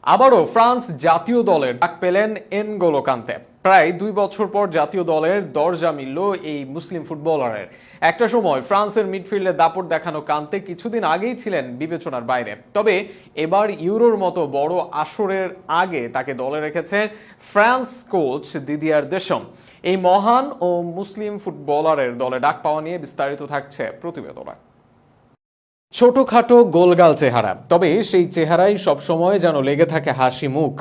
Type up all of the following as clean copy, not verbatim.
আবারও ফ্রান্স জাতীয় দলের ডাক পেলেন এনগোলো কান্তে। প্রায় 2 বছর পর জাতীয় দলের দরজা মিলল এই মুসলিম ফুটবলারের। একটা সময় ফ্রান্সের মিডফিল্ডে দাপট দেখানো কান্তে কিছুদিন আগেই ছিলেন বিবেচনার বাইরে, তবে এবার ইউরোর মতো বড় আসরের আগে তাকে দলে রেখেছে ফ্রান্স কোচ দিদিয়ার দেশম। এই মহান ও মুসলিম ফুটবলারের দলে ডাক পাওয়া নিয়ে বিস্তারিত থাকছে প্রতিবেদনে। ছোটখাটো গোলগাল চেহারা, তবে সেই চেহারাই সবসময় যেন লেগে থাকে হাসি মুখ।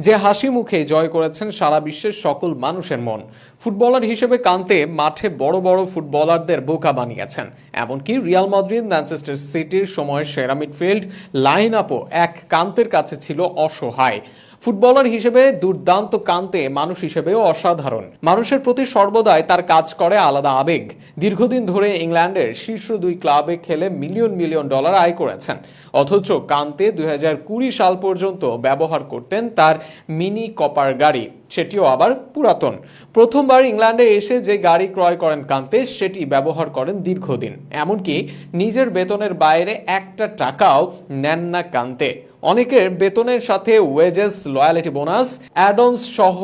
যে হাসি মুখে জয় করেছেন সারা বিশ্বের সকল মানুষের মন। ফুটবলার হিসেবে কান্তে মাঠে বড় বড় ফুটবলারদের বোকা বানিয়েছেন, এমনকি রিয়াল মাদ্রিদ, ম্যানচেস্টার সিটির সময়ের সেরা মিডফিল্ড লাইন আপও এক কান্তের কাছে ছিল অসহায়। ফুটবলার হিসেবে দুর্দান্ত কান্তে, মানুষ হিসেবেও অসাধারণ। মানুষের প্রতি সর্বদাই তার কাজ করে আলাদা আবেগ। দীর্ঘদিন ধরে ইংল্যান্ডের শীর্ষ 2 ক্লাবে খেলে মিলিয়ন মিলিয়ন ডলার আয় করেছেন, অথচ কান্তে 2020 সাল পর্যন্ত ব্যবহার করতেন তার মিনি কপার গাড়ি, সেটিও আবার পুরাতন। প্রথমবার ইংল্যান্ডে এসে যে গাড়ি ক্রয় করেন কান্তে, সেটি ব্যবহার করেন দীর্ঘদিন। এমনকি নিজের বেতনের বাইরে একটা টাকাও নেন না কান্তে। অনেকের বেতনের সাথে ওয়েজেস, লয়ালিটি বোনাস, অ্যাডন্স সহ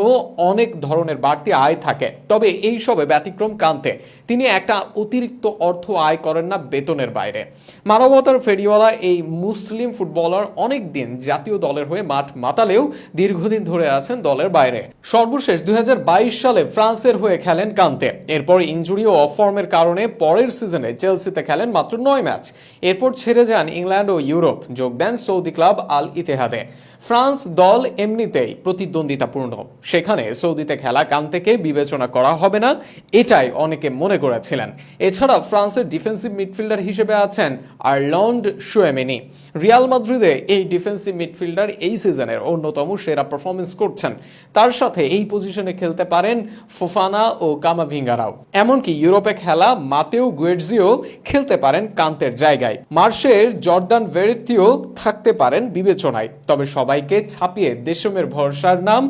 অনেক ধরনের বাড়তি আয় থাকে, তবে এই সবে ব্যতিক্রম কান্তে। তিনি একটা অতিরিক্ত অর্থ আয় করেন না বেতনের বাইরে। মানবতার ফেরিওয়ালা এই মুসলিম ফুটবলার অনেক দিন জাতীয় দলের হয়ে মাঠ মাতালেও দীর্ঘদিন ধরে আছেন দলের বাইরে। সর্বশেষ 2022 সালে ফ্রান্সের হয়ে খেলেন কান্তে। এরপর ইনজুরি ও অফর্মের কারণে পরের সিজনে চেলসিতে খেলেন মাত্র 9 ম্যাচ। এরপর ছেড়ে যান ইংল্যান্ড ও ইউরোপ, যোগ দেন সৌদি ক্লাব আল ইতেহাদে। ফ্রান্স দল এমনিতেই প্রতিদ্বন্দ্বিতাপূর্ণ, সেখানে সৌদিতে খেলা কান্তেকে বিবেচনা করা হবে না, এটাই অনেকে মনে করেছিলেন। এছাড়া ফ্রান্সের ডিফেন্সিভ মিডফিল্ডার হিসেবে আছেন আর্লন্ড শুয়েমেনি। রিয়াল মাদ্রিদে এই ডিফেন্সিভ মিডফিল্ডার এই সিজনের অন্যতম সেরা পারফরমেন্স করছেন। তার সাথে এই পজিশনে খেলতে পারেন ফোফানা ও কামাভিঙ্গারাও। এমনকি ইউরোপে খেলা মাতেও গুয়েটজিও খেলতে পারেন কান্তের জায়গায়। মার্শের জর্দান ভেরেত্তিও থাকতে পারেন বিবেচনায়। তবে সবাইকে ছাপিয়ে দেশমের ভরসার নাম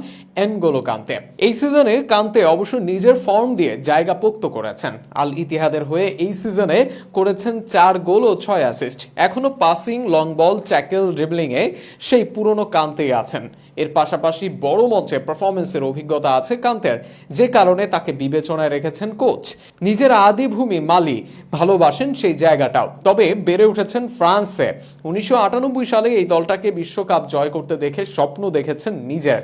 এনগোলো কান্তে। এই সিজনে কান্তে অবশ্য নিজের ফর্ম দিয়ে জায়গা পোক্ত করেছেন। আল ইতিহাদের হয়ে এই সিজনে করেছেন 4 গোল ও 6 অ্যাসিস্ট। এখনো passing, long ball, tackle, dribbling এ সেই পুরনো কান্তেই আছেন। এর পাশাপাশি বড় মঞ্চে পারফরমেন্সের অভিজ্ঞতা আছে কান্তের, যে কারণে তাকে বিবেচনায় রেখেছেন কোচ। নিজের আদি ভূমি মালি, ভালোবাসেন সেই জায়গাটাও, তবে বেড়ে উঠেছেন ফ্রান্সে। 1998 সালে এই দলটাকে বিশ্বকাপ জয় করতে দেখে স্বপ্ন দেখেছেন নিজের।